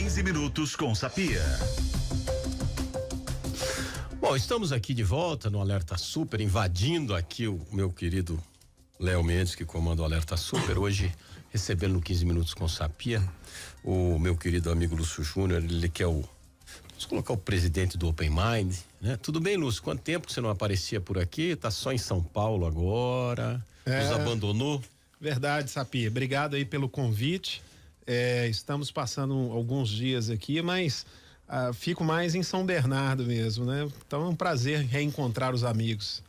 15 minutos com Sapia. Bom, estamos aqui de volta no Alerta Super, invadindo aqui o meu querido Léo Mendes, que comanda o Alerta Super. Hoje, recebendo no 15 minutos com Sapia, o meu querido amigo Lúcio Júnior, ele que é vamos colocar o presidente do Open Mind, né? Tudo bem, Lúcio? Quanto tempo que você não aparecia por aqui? Tá só em São Paulo agora? Nos abandonou? Verdade, Sapia. Obrigado aí pelo convite. Estamos passando alguns dias aqui, mas fico mais em São Bernardo mesmo, né? Então é um prazer reencontrar os amigos.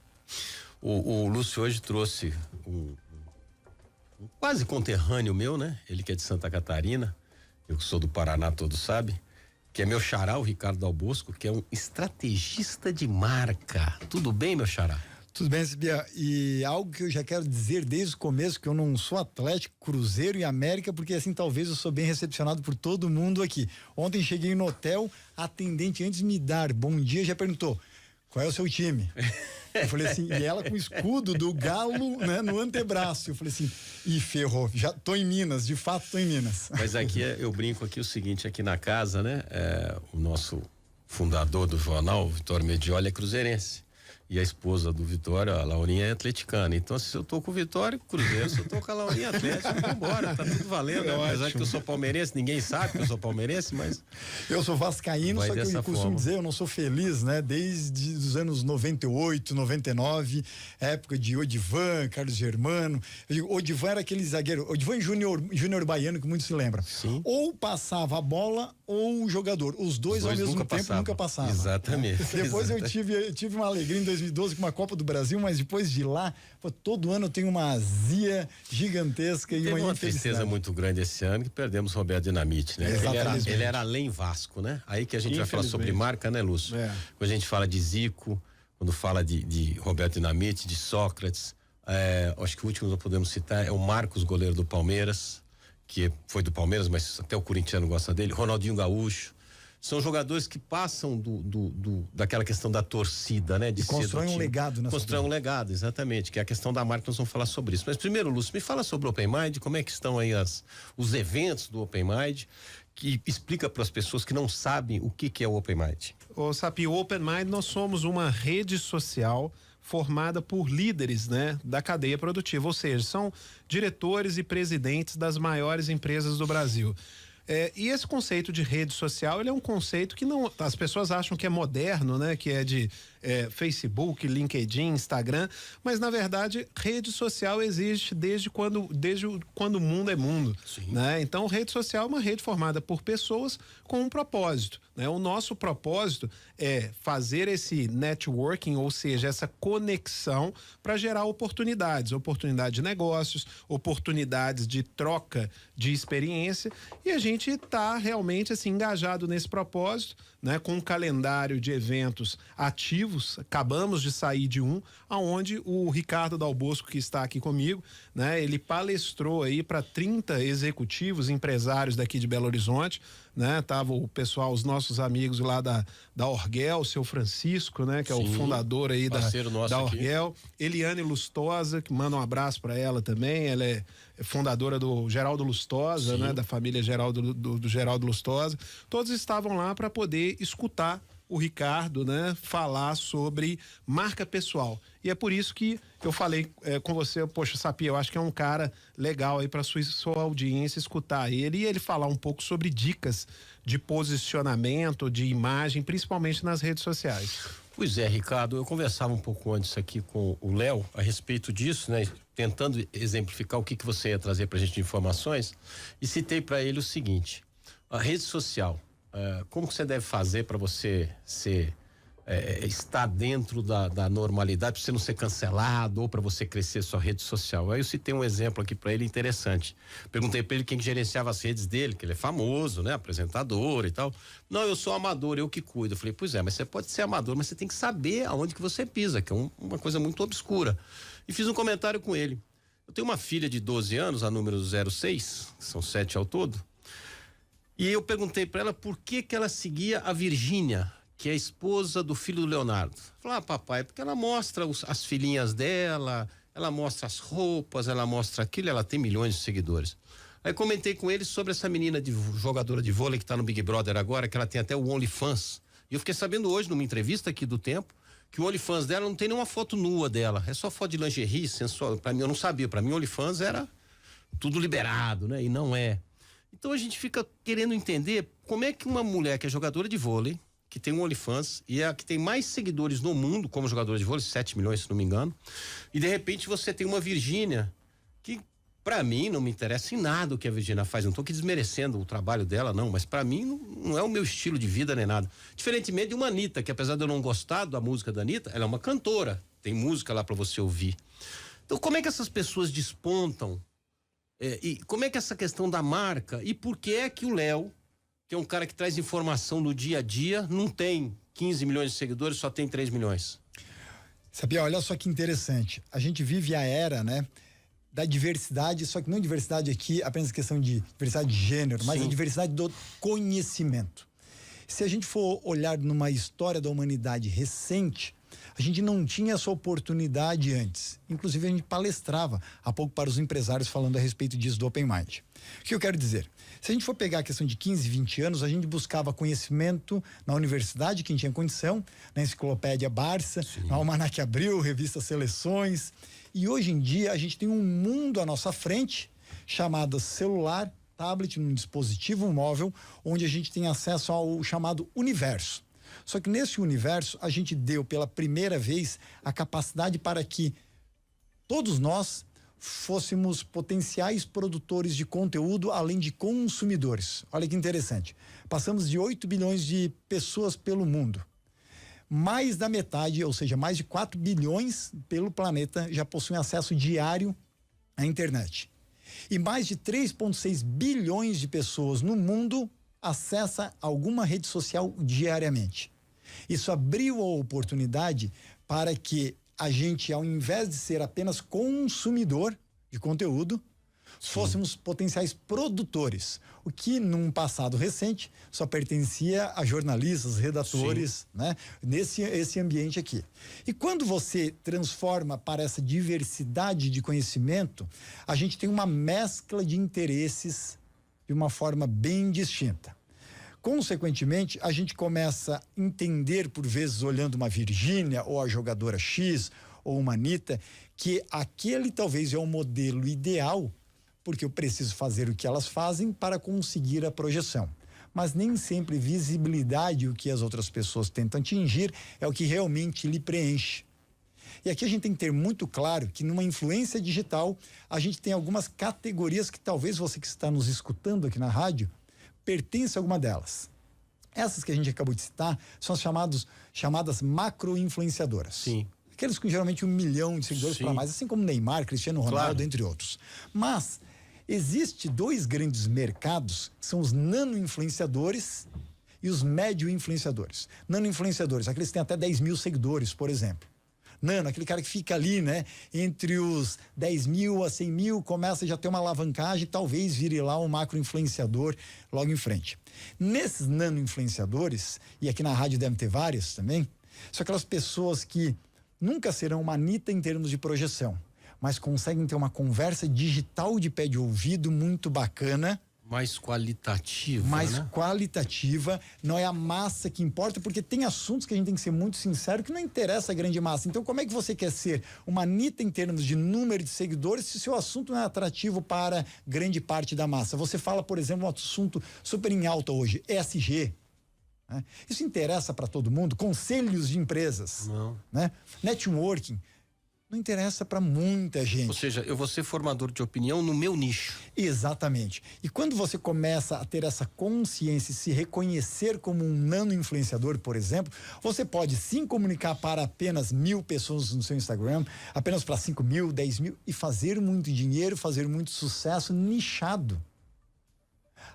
O Lúcio hoje trouxe um quase conterrâneo meu, né? Ele que é de Santa Catarina, eu que sou do Paraná, todos sabem, que é meu xará, o Ricardo Dal Bosco, que é um estrategista de marca. Tudo bem, meu xará? Tudo bem, Sibia, e algo que eu já quero dizer desde o começo, que eu não sou Atlético, Cruzeiro e América, porque assim talvez eu sou bem recepcionado por todo mundo aqui. Ontem cheguei no hotel, a atendente antes de me dar bom dia já perguntou: qual é o seu time? Eu falei assim, e ela com o escudo do Galo, né, no antebraço. Eu falei assim, ferrou, já tô em Minas, de fato tô em Minas. Mas aqui eu brinco aqui o seguinte, aqui na casa, né, o nosso fundador do jornal, o Vitório Medioli, é cruzeirense. E a esposa do Vitório, a Laurinha, é atleticana. Então, se eu tô com o Vitório, Cruzeiro, se eu tô com a Laurinha, Atlético, vambora, tá tudo valendo, né? Apesar que eu sou palmeirense, ninguém sabe que eu sou palmeirense, mas... Eu sou vascaíno, só que eu costumo dizer, eu não sou feliz, né? Desde os anos 98, 99, época de Odivan, Carlos Germano. Odivan era aquele zagueiro, Odivan Júnior Baiano, que muitos se lembram. Sim. Ou passava a bola ou o jogador. Os dois ao mesmo tempo nunca passavam. Exatamente. Depois eu tive uma alegria em 2012 com uma Copa do Brasil, mas depois de lá, todo ano eu tenho uma azia gigantesca e uma tristeza muito grande esse ano que perdemos o Roberto Dinamite, né? Ele era além Vasco, né? Aí que a gente vai falar sobre marca, né, Lúcio? Quando a gente fala de Zico, quando fala de Roberto Dinamite, de Sócrates, acho que o último que nós podemos citar é o Marcos, goleiro do Palmeiras, que foi do Palmeiras, mas até o corintiano gosta dele, Ronaldinho Gaúcho. São jogadores que passam daquela questão da torcida, né? De constroem um legado, né? Constroem um legado, exatamente, que é a questão da marca, nós vamos falar sobre isso. Mas primeiro, Lúcio, me fala sobre o Open Mind, como é que estão aí os eventos do Open Mind, que explica para as pessoas que não sabem o que é o Open Mind. Ô Sapi, o Open Mind, nós somos uma rede social formada por líderes, né, da cadeia produtiva, ou seja, são diretores e presidentes das maiores empresas do Brasil. E esse conceito de rede social, ele é um conceito que não, as pessoas acham que é moderno, né? Que é de Facebook, LinkedIn, Instagram, mas na verdade rede social existe desde quando o mundo é mundo, né? Então rede social é uma rede formada por pessoas com um propósito, né? O nosso propósito é fazer esse networking, ou seja, essa conexão para gerar oportunidades de negócios, oportunidades de troca de experiência, e a gente está realmente assim engajado nesse propósito, né? Com um calendário de eventos ativos. Acabamos de sair de aonde o Ricardo Dal Bosco, que está aqui comigo, né? Ele palestrou aí para 30 executivos, empresários daqui de Belo Horizonte, né? Tava o pessoal, os nossos amigos lá da Orgel, o seu Francisco, né? Que é o fundador aí da Orgel. Eliane Lustosa, que manda um abraço para ela também, ela é fundadora do Geraldo Lustosa, né? Da família do Geraldo Lustosa. Todos estavam lá para poder escutar o Ricardo, né, falar sobre marca pessoal. E é por isso que eu falei com você, poxa, Sapia, eu acho que é um cara legal aí para sua audiência escutar ele, e ele falar um pouco sobre dicas de posicionamento, de imagem, principalmente nas redes sociais. Pois é, Ricardo, eu conversava um pouco antes aqui com o Léo a respeito disso, né, tentando exemplificar o que você ia trazer pra gente de informações, e citei para ele o seguinte: a rede social, como que você deve fazer para você estar dentro da normalidade, para você não ser cancelado ou para você crescer sua rede social? Aí eu citei um exemplo aqui para ele interessante. Perguntei para ele quem gerenciava as redes dele, que ele é famoso, né? Apresentador e tal. Não, eu sou amador, eu que cuido. Eu falei, pois é, mas você pode ser amador, mas você tem que saber aonde que você pisa, que é uma coisa muito obscura. E fiz um comentário com ele. Eu tenho uma filha de 12 anos, a número 06, são 7 ao todo. E eu perguntei para ela por que ela seguia a Virgínia, que é a esposa do filho do Leonardo. Falei, papai, porque ela mostra as filhinhas dela, ela mostra as roupas, ela mostra aquilo, ela tem milhões de seguidores. Aí comentei com ele sobre essa menina jogadora de vôlei que tá no Big Brother agora, que ela tem até o OnlyFans. E eu fiquei sabendo hoje, numa entrevista aqui do Tempo, que o OnlyFans dela não tem nenhuma foto nua dela, é só foto de lingerie, sensual. Pra mim, eu não sabia, pra mim o OnlyFans era tudo liberado, né? E não é. Então a gente fica querendo entender como é que uma mulher que é jogadora de vôlei, que tem um OnlyFans e é a que tem mais seguidores no mundo como jogadora de vôlei, 7 milhões, se não me engano, e de repente você tem uma Virgínia que pra mim não me interessa em nada o que a Virgínia faz, não tô aqui desmerecendo o trabalho dela não, mas pra mim não é o meu estilo de vida nem nada. Diferentemente de uma Anitta, que apesar de eu não gostar da música da Anitta, ela é uma cantora, tem música lá pra você ouvir. Então como é que essas pessoas despontam? E como é que essa questão da marca, e por que é que o Léo, que é um cara que traz informação no dia a dia, não tem 15 milhões de seguidores, só tem 3 milhões? Sabia, olha só que interessante. A gente vive a era, né, da diversidade, só que não diversidade aqui, apenas questão de diversidade de gênero, mas a diversidade do conhecimento. Se a gente for olhar numa história da humanidade recente, a gente não tinha essa oportunidade antes. Inclusive, a gente palestrava há pouco para os empresários falando a respeito disso do Open Mind. O que eu quero dizer? Se a gente for pegar a questão de 15, 20 anos, a gente buscava conhecimento na universidade, quem tinha condição, na enciclopédia Barça, na Almanac Abril, revista Seleções. E hoje em dia, a gente tem um mundo à nossa frente, chamado celular, tablet, um dispositivo móvel, onde a gente tem acesso ao chamado universo. Só que nesse universo, a gente deu pela primeira vez a capacidade para que todos nós fôssemos potenciais produtores de conteúdo, além de consumidores. Olha que interessante. Passamos de 8 bilhões de pessoas pelo mundo. Mais da metade, ou seja, mais de 4 bilhões pelo planeta já possuem acesso diário à internet. E mais de 3,6 bilhões de pessoas no mundo acessa alguma rede social diariamente. Isso abriu a oportunidade para que a gente, ao invés de ser apenas consumidor de conteúdo, fôssemos potenciais produtores, o que num passado recente só pertencia a jornalistas, redatores, né? Esse ambiente aqui. E quando você transforma para essa diversidade de conhecimento, a gente tem uma mescla de interesses de uma forma bem distinta. Consequentemente, a gente começa a entender, por vezes, olhando uma Virgínia ou a jogadora X ou uma Anitta, que aquele talvez é o modelo ideal, porque eu preciso fazer o que elas fazem para conseguir a projeção. Mas nem sempre visibilidade, o que as outras pessoas tentam atingir, é o que realmente lhe preenche. E aqui a gente tem que ter muito claro que numa influência digital, a gente tem algumas categorias que talvez você que está nos escutando aqui na rádio pertence a alguma delas. Essas que a gente acabou de citar são as chamadas macro-influenciadoras. Sim. Aqueles com geralmente 1 milhão de seguidores para mais, assim como Neymar, Cristiano Ronaldo, claro, entre outros. Mas existe 2 grandes mercados, que são os nano-influenciadores e os médio-influenciadores. Nano-influenciadores, aqueles que têm até 10 mil seguidores, por exemplo. Nano, aquele cara que fica ali, né? Entre os 10 mil a 100 mil, começa a já ter uma alavancagem, talvez vire lá um macro-influenciador logo em frente. Nesses nano-influenciadores, e aqui na rádio deve ter vários também, são aquelas pessoas que nunca serão uma Anitta em termos de projeção, mas conseguem ter uma conversa digital de pé de ouvido muito bacana. Mais qualitativa, mais qualitativa, não é a massa que importa, porque tem assuntos que a gente tem que ser muito sincero que não interessa a grande massa. Então, como é que você quer ser uma Anitta em termos de número de seguidores se o seu assunto não é atrativo para grande parte da massa? Você fala, por exemplo, um assunto super em alta hoje, ESG. Né? Isso interessa para todo mundo? Conselhos de empresas, não, né? Networking. Não interessa para muita gente. Ou seja, eu vou ser formador de opinião no meu nicho. Exatamente. E quando você começa a ter essa consciência e se reconhecer como um nano-influenciador, por exemplo, você pode sim comunicar para apenas 1.000 pessoas no seu Instagram, apenas para 5 mil, 10 mil, e fazer muito dinheiro, fazer muito sucesso nichado.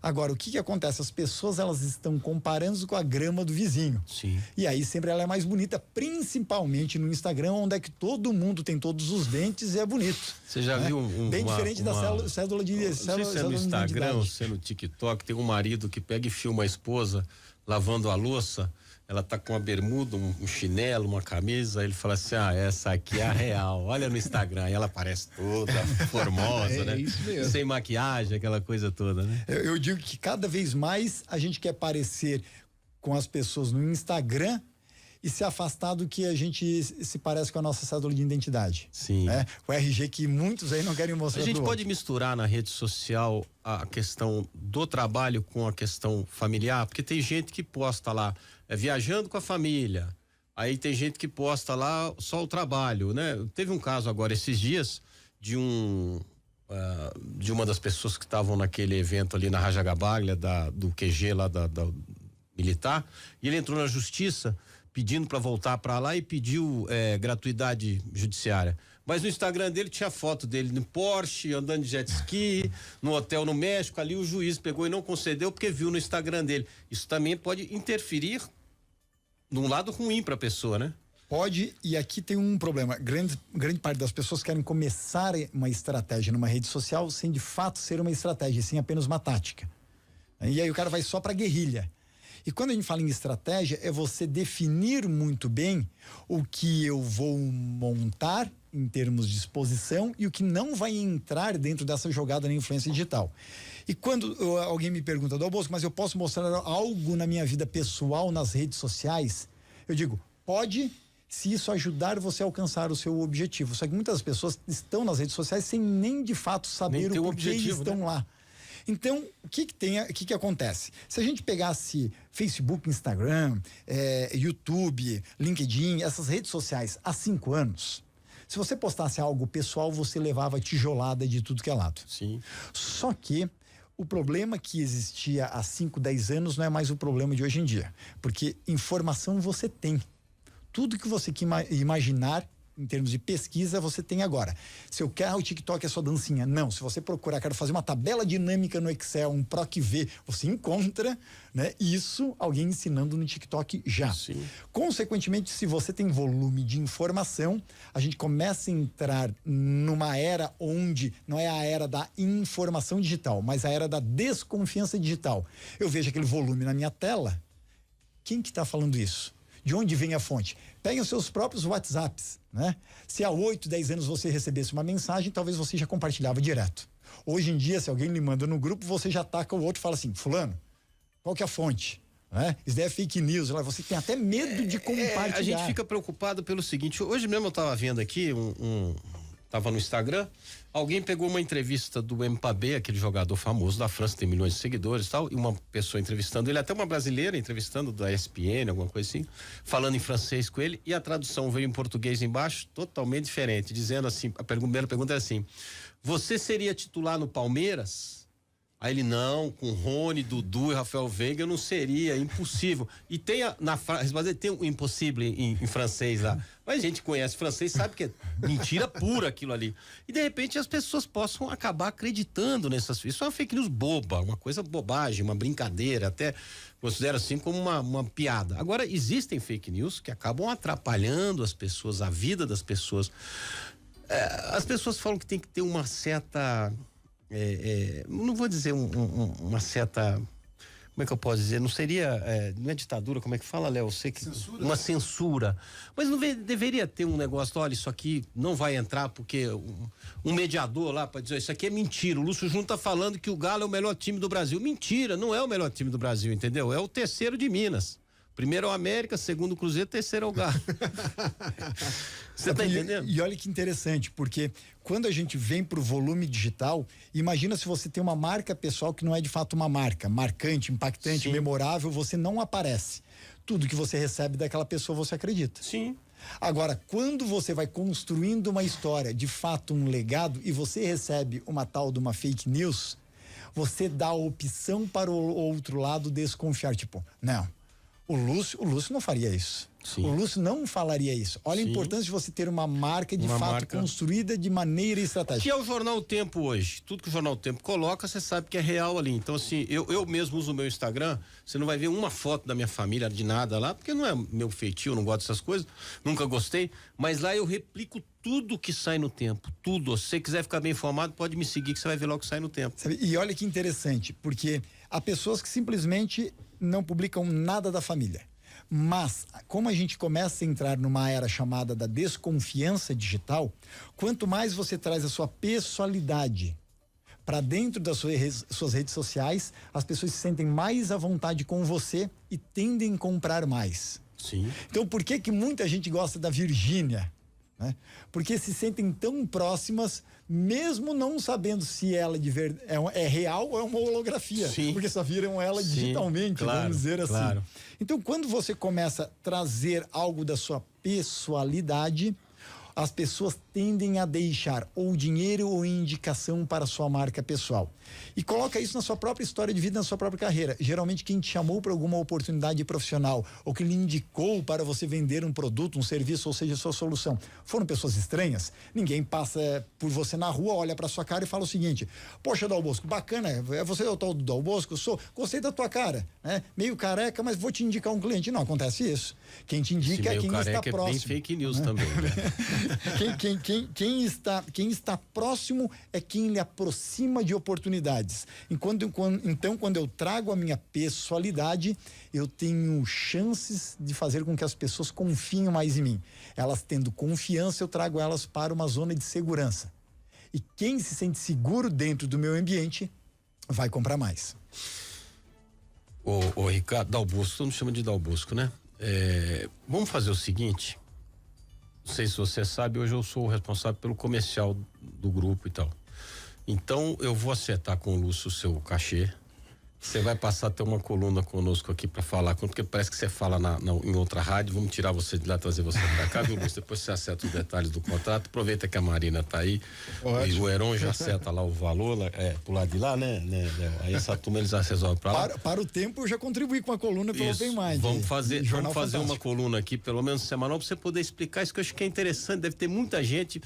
Agora, o que acontece? As pessoas, elas estão comparando com a grama do vizinho. Sim. E aí sempre ela é mais bonita, principalmente no Instagram, onde é que todo mundo tem todos os dentes e é bonito. Você já viu bem diferente da cédula de não sei se é no Instagram ou se é no TikTok, tem um marido que pega e filma a esposa lavando a louça, ela tá com uma bermuda, um chinelo, uma camisa, ele fala assim, essa aqui é a real, olha no Instagram, e ela parece toda formosa, né? Isso mesmo. Sem maquiagem, aquela coisa toda, né? Eu digo que cada vez mais a gente quer parecer com as pessoas no Instagram e se afastar do que a gente se parece com a nossa cédula de identidade. Sim. Né? O RG que muitos aí não querem mostrar. A gente pode misturar na rede social a questão do trabalho com a questão familiar, porque tem gente que posta lá viajando com a família, aí tem gente que posta lá só o trabalho, né? Teve um caso agora esses dias de uma das pessoas que estavam naquele evento ali na Rajagabaglia do QG lá da militar, e ele entrou na justiça pedindo para voltar para lá e pediu gratuidade judiciária. Mas no Instagram dele tinha foto dele no Porsche, andando de jet ski, no hotel no México. Ali o juiz pegou e não concedeu porque viu no Instagram dele. Isso também pode interferir num lado ruim para a pessoa, né? Pode, e aqui tem um problema. Grande parte das pessoas querem começar uma estratégia numa rede social sem de fato ser uma estratégia, sem apenas uma tática. E aí o cara vai só para guerrilha. E quando a gente fala em estratégia, é você definir muito bem o que eu vou montar em termos de exposição e o que não vai entrar dentro dessa jogada na influência digital. E quando alguém me pergunta, Dom Bosco, mas eu posso mostrar algo na minha vida pessoal nas redes sociais? Eu digo, pode, se isso ajudar você a alcançar o seu objetivo. Só que muitas pessoas estão nas redes sociais sem nem de fato saber o porquê estão, né, lá. Então, o que acontece? Se a gente pegasse Facebook, Instagram, YouTube, LinkedIn, essas redes sociais há 5 anos, se você postasse algo pessoal, você levava tijolada de tudo que é lado. Sim. Só que o problema que existia há 5, 10 anos não é mais o problema de hoje em dia. Porque informação você tem. Tudo que você imaginar em termos de pesquisa, você tem agora. Se eu quero o TikTok é só dancinha. Não, se você procurar, quero fazer uma tabela dinâmica no Excel, um PROC-V, você encontra, né, isso, alguém ensinando no TikTok já. Sim. Consequentemente, se você tem volume de informação, a gente começa a entrar numa era onde não é a era da informação digital, mas a era da desconfiança digital. Eu vejo aquele volume na minha tela, quem que está falando isso? De onde vem a fonte? Peguem os seus próprios WhatsApps, né? Se há 8, 10 anos você recebesse uma mensagem, talvez você já compartilhava direto. Hoje em dia, se alguém lhe manda no grupo, você já ataca o outro e fala assim, fulano, qual que é a fonte? Né? Isso daí é fake news, você tem até medo de compartilhar. A gente fica preocupado pelo seguinte, hoje mesmo eu estava vendo aqui tava no Instagram, alguém pegou uma entrevista do Mbappé, aquele jogador famoso da França, tem milhões de seguidores e tal, e uma pessoa entrevistando ele, até uma brasileira entrevistando da ESPN, alguma coisa assim, falando em francês com ele, e a tradução veio em português embaixo, totalmente diferente, dizendo assim, a primeira pergunta é assim, você seria titular no Palmeiras? Aí ele, não, com Rony, Dudu e Rafael Veiga eu não seria, impossível. E tem na frase, mas tem um impossível em francês lá. Mas a gente conhece francês, sabe que é mentira pura aquilo ali. E de repente as pessoas possam acabar acreditando nessas. Isso é uma fake news boba, uma coisa bobagem, uma brincadeira, até considero assim como uma piada. Agora, existem fake news que acabam atrapalhando as pessoas, a vida das pessoas. As pessoas falam que tem que ter uma certa. Não vou dizer uma certa, como é que eu posso dizer, não seria, não é ditadura, como é que fala, Léo? Censura. Uma censura, mas não deveria ter um negócio, olha, isso aqui não vai entrar porque um mediador lá para dizer, isso aqui é mentira, o Lúcio Júnior tá falando que o Galo é o melhor time do Brasil, mentira, não é o melhor time do Brasil, entendeu? É o terceiro de Minas. Primeiro é o América, segundo o Cruzeiro, terceiro é o Galo. Você tá entendendo? E olha que interessante, porque quando a gente vem pro volume digital, imagina se você tem uma marca pessoal que não é de fato uma marca, marcante, impactante, sim, memorável, você não aparece. Tudo que você recebe daquela pessoa você acredita. Sim. Agora, quando você vai construindo uma história, de fato um legado, e você recebe uma tal de uma fake news, você dá a opção para o outro lado desconfiar, tipo, não. O Lúcio não faria isso. Sim. O Lúcio não falaria isso. Olha, sim, a importância de você ter uma marca de fato construída de maneira estratégica. Que é o Jornal o Tempo hoje. Tudo que o Jornal o Tempo coloca, você sabe que é real ali. Então, assim, eu mesmo uso o meu Instagram, você não vai ver uma foto da minha família, de nada lá, porque não é meu feitio, eu não gosto dessas coisas, nunca gostei, mas lá eu replico tudo que sai no Tempo, tudo. Se você quiser ficar bem informado, pode me seguir que você vai ver logo que sai no Tempo. Sabe? E olha que interessante, porque há pessoas que simplesmente não publicam nada da família. Mas, como a gente começa a entrar numa era chamada da desconfiança digital, quanto mais você traz a sua pessoalidade para dentro das suas redes sociais, as pessoas se sentem mais à vontade com você e tendem a comprar mais. Sim. Então, por que muita gente gosta da Virgínia? Né? Porque se sentem tão próximas, mesmo não sabendo se ela é real ou é uma holografia. Sim. Porque só viram ela digitalmente, claro, vamos dizer assim. Claro. Então, quando você começa a trazer algo da sua pessoalidade, as pessoas tendem a deixar ou dinheiro ou indicação para a sua marca pessoal. E coloca isso na sua própria história de vida, na sua própria carreira. Geralmente quem te chamou para alguma oportunidade profissional ou que lhe indicou para você vender um produto, um serviço, ou seja, sua solução, foram pessoas estranhas? Ninguém passa por você na rua, olha para sua cara e fala o seguinte: poxa, Dal Bosco, bacana, é você o tal do Dal Bosco? Gostei da tua cara, né? Meio careca, mas vou te indicar um cliente. Não acontece isso. Quem te indica é quem está próximo. É bem fake news, né? Também, né? Quem está próximo é quem lhe aproxima de oportunidades. Então, quando eu trago a minha pessoalidade, eu tenho chances de fazer com que as pessoas confiem mais em mim. Elas tendo confiança, eu trago elas para uma zona de segurança. E quem se sente seguro dentro do meu ambiente vai comprar mais. Ô Ricardo, Dal Bosco, todo mundo chama de Dal Bosco, né? Vamos fazer o seguinte. Não sei se você sabe, hoje eu sou o responsável pelo comercial do grupo e tal. Então, eu vou acertar com o Lúcio o seu cachê. Você vai passar a ter uma coluna conosco aqui para falar, porque parece que você fala em outra rádio. Vamos tirar você de lá, trazer você para cá, viu, Lúcio? Depois você acerta os detalhes do contrato. Aproveita que a Marina tá aí. E o Heron já acerta lá o valor, pro lado de lá, né? Aí essa turma eles resolvem para lá. Para o tempo, eu já contribuí com a coluna pelo Open Mind. Vamos fazer uma coluna aqui, pelo menos semanal, para você poder explicar isso, que eu acho que é interessante. Deve ter muita gente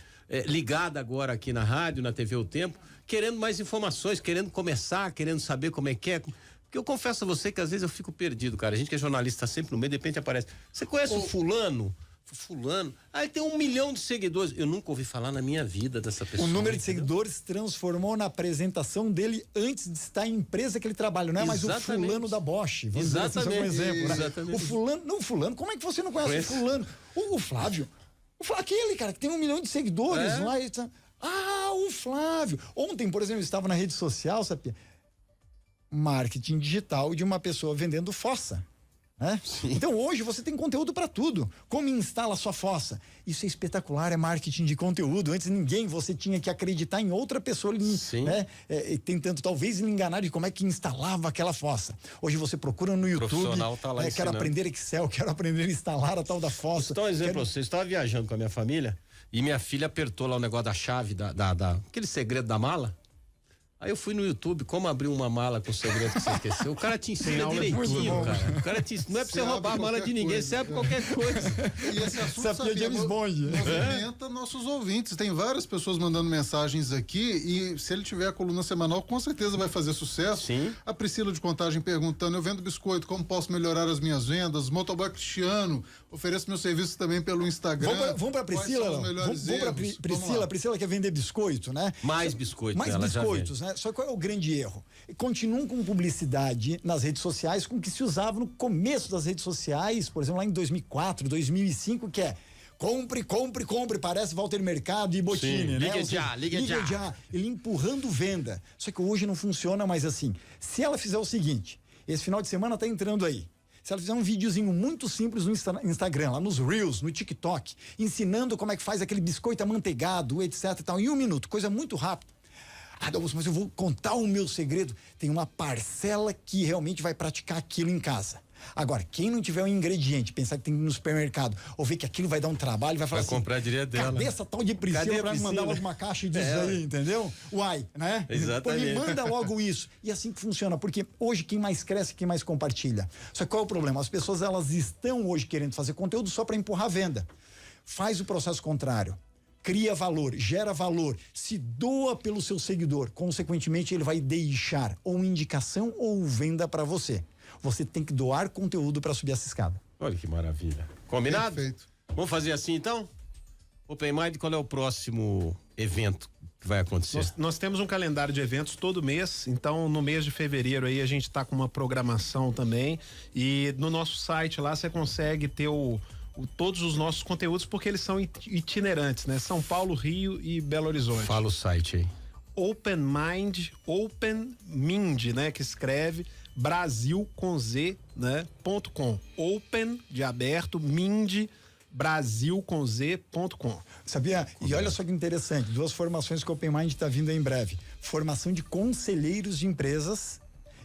ligada agora aqui na rádio, na TV O Tempo, querendo mais informações, querendo começar, querendo saber como é que é. Porque eu confesso a você que às vezes eu fico perdido, cara. A gente que é jornalista tá sempre no meio, de repente aparece. Você conhece o fulano? Fulano. Ele tem 1 milhão de seguidores. Eu nunca ouvi falar na minha vida dessa pessoa. O número de seguidores transformou na apresentação dele antes de estar em empresa que ele trabalha. Não é mais o fulano da Bosch. Vamos dizer assim, um exemplo. Né? O fulano, não, fulano, como é que você não conhece o fulano? O Flávio. Aquele cara que tem 1 milhão de seguidores lá. O Flávio. Ontem, por exemplo, eu estava na rede social, sabe? Marketing digital de uma pessoa vendendo fossa. Né? Então hoje você tem conteúdo para tudo. Como instala a sua fossa? Isso é espetacular, é marketing de conteúdo. Antes você tinha que acreditar em outra pessoa, né? Tentando talvez lhe enganar de como é que instalava aquela fossa. Hoje você procura no YouTube. O profissional tá lá quero aprender Excel, quero aprender a instalar a tal da fossa. Então, exemplo, você estava viajando com a minha família e minha filha apertou lá o negócio da chave, aquele segredo da mala. Aí eu fui no YouTube, como abrir uma mala com o segredo que você esqueceu. O cara te ensina direitinho, cara. O cara te ensina. Não é pra você roubar a mala de ninguém, você abre qualquer coisa. E esse assunto movimenta nossos ouvintes. Tem várias pessoas mandando mensagens aqui e se ele tiver a coluna semanal, com certeza vai fazer sucesso. Sim. A Priscila de Contagem perguntando: eu vendo biscoito, como posso melhorar as minhas vendas? Motoboy Cristiano, ofereço meu serviço também pelo Instagram. Vamos pra Priscila? Vamos pra Priscila. Priscila quer vender biscoito, né? Mais biscoito. Mais biscoitos, né? Só que qual é o grande erro? Continuam com publicidade nas redes sociais com o que se usava no começo das redes sociais, por exemplo, lá em 2004, 2005, que é compre, parece Walter Mercado e Bottini, né? Liga já. Ele empurrando venda. Só que hoje não funciona mais assim. Se ela fizer o seguinte, esse final de semana tá entrando aí. Se ela fizer um videozinho muito simples no Instagram, lá nos Reels, no TikTok, ensinando como é que faz aquele biscoito amanteigado, etc e tal, em 1 minuto, coisa muito rápida. Mas eu vou contar o meu segredo. Tem uma parcela que realmente vai praticar aquilo em casa. Agora, quem não tiver um ingrediente, pensar que tem que ir no supermercado, ou ver que aquilo vai dar um trabalho, vai falar assim, comprar direto dela. Cadê essa tal de Priscila pra me mandar logo uma caixa disso aí, entendeu? Né? Exatamente. Me manda logo isso. E assim que funciona, porque hoje quem mais cresce, quem mais compartilha. Só que qual é o problema? As pessoas, elas estão hoje querendo fazer conteúdo só para empurrar a venda. Faz o processo contrário. Cria valor, gera valor, se doa pelo seu seguidor. Consequentemente, ele vai deixar ou indicação ou venda para você. Você tem que doar conteúdo para subir essa escada. Olha que maravilha. Combinado? Perfeito. Vamos fazer assim então? Open Mind, qual é o próximo evento que vai acontecer? Nós temos um calendário de eventos todo mês, então no mês de fevereiro aí a gente está com uma programação também, e no nosso site lá você consegue ter todos os nossos conteúdos, porque eles são itinerantes, né? São Paulo, Rio e Belo Horizonte. Fala o site aí. Open Mind, né? Que escreve Brasil com Z, né? .com. Open de aberto, Mind Brasil com Z.com. Sabia? E olha só que interessante, 2 formações que o Open Mind está vindo aí em breve. Formação de conselheiros de empresas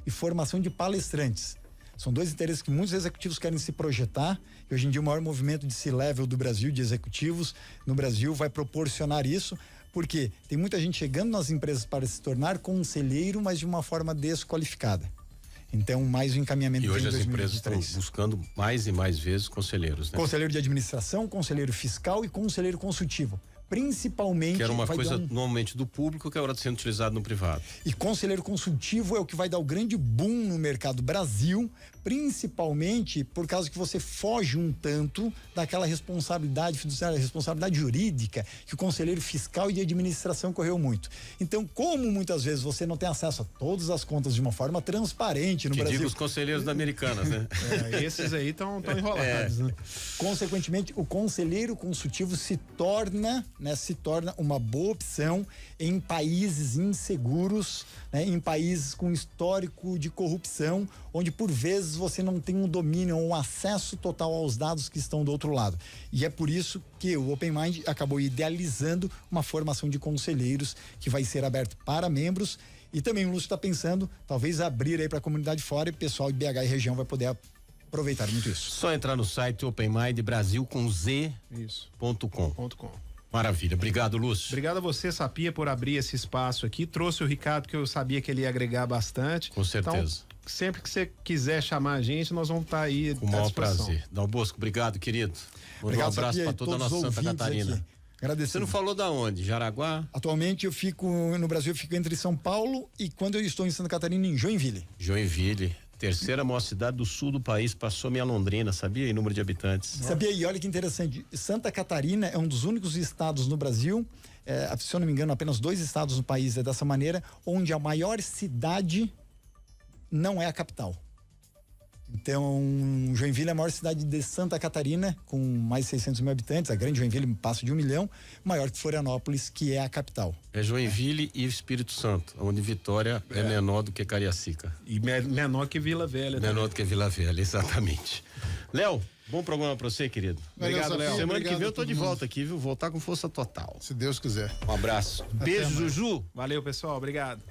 e formação de palestrantes. São 2 interesses que muitos executivos querem se projetar, e hoje em dia o maior movimento de C-Level do Brasil, de executivos no Brasil, vai proporcionar isso, porque tem muita gente chegando nas empresas para se tornar conselheiro, mas de uma forma desqualificada. Então, mais um encaminhamento. E hoje as empresas estão buscando mais e mais vezes conselheiros, né? Conselheiro de administração, conselheiro fiscal e conselheiro consultivo. Principalmente. Que era uma coisa normalmente do público, que agora está sendo utilizado no privado. E conselheiro consultivo é o que vai dar o grande boom no mercado Brasil, principalmente por causa que você foge um tanto daquela responsabilidade fiduciária, responsabilidade jurídica que o conselheiro fiscal e de administração correu muito. Então, como muitas vezes você não tem acesso a todas as contas de uma forma transparente no Brasil. Digo os conselheiros da Americanas, né? Esses aí estão enrolados, né? Consequentemente, o conselheiro consultivo se torna uma boa opção em países inseguros, né, em países com histórico de corrupção, onde por vezes você não tem um domínio ou um acesso total aos dados que estão do outro lado. E é por isso que o Open Mind acabou idealizando uma formação de conselheiros que vai ser aberto para membros. E também o Lúcio está pensando, talvez abrir aí para a comunidade fora, e o pessoal de BH e região vai poder aproveitar muito isso. Só entrar no site Open Mind Brasil com Z.com. Maravilha, obrigado, Lúcio. Obrigado a você, Sapia, por abrir esse espaço aqui. Trouxe o Ricardo, que eu sabia que ele ia agregar bastante. Com certeza. Então, sempre que você quiser chamar a gente, nós vamos estar aí. Com o maior prazer. Dal Bosco, obrigado, querido. Obrigado, um abraço para toda a nossa Santa Catarina. Agradeço. Você não falou da onde? Jaraguá? Atualmente eu fico no Brasil, eu fico entre São Paulo e, quando eu estou em Santa Catarina, em Joinville. Joinville. Terceira maior cidade do sul do país, passou minha Londrina, sabia? Em número de habitantes. Sabia, e olha que interessante, Santa Catarina é um dos únicos estados no Brasil, se eu não me engano, apenas 2 estados no país é dessa maneira, onde a maior cidade não é a capital. Então, Joinville é a maior cidade de Santa Catarina, com mais de 600 mil habitantes. A grande Joinville passa de 1 milhão, maior que Florianópolis, que é a capital. É Joinville e Espírito Santo, onde Vitória é menor do que Cariacica. E menor que Vila Velha. Menor do que Vila Velha, exatamente. Léo, bom programa pra você, querido. Obrigado, Léo. Semana que vem eu tô de volta aqui, viu? Voltar com força total. Se Deus quiser. Um abraço. Beijo, Juju. Valeu, pessoal. Obrigado.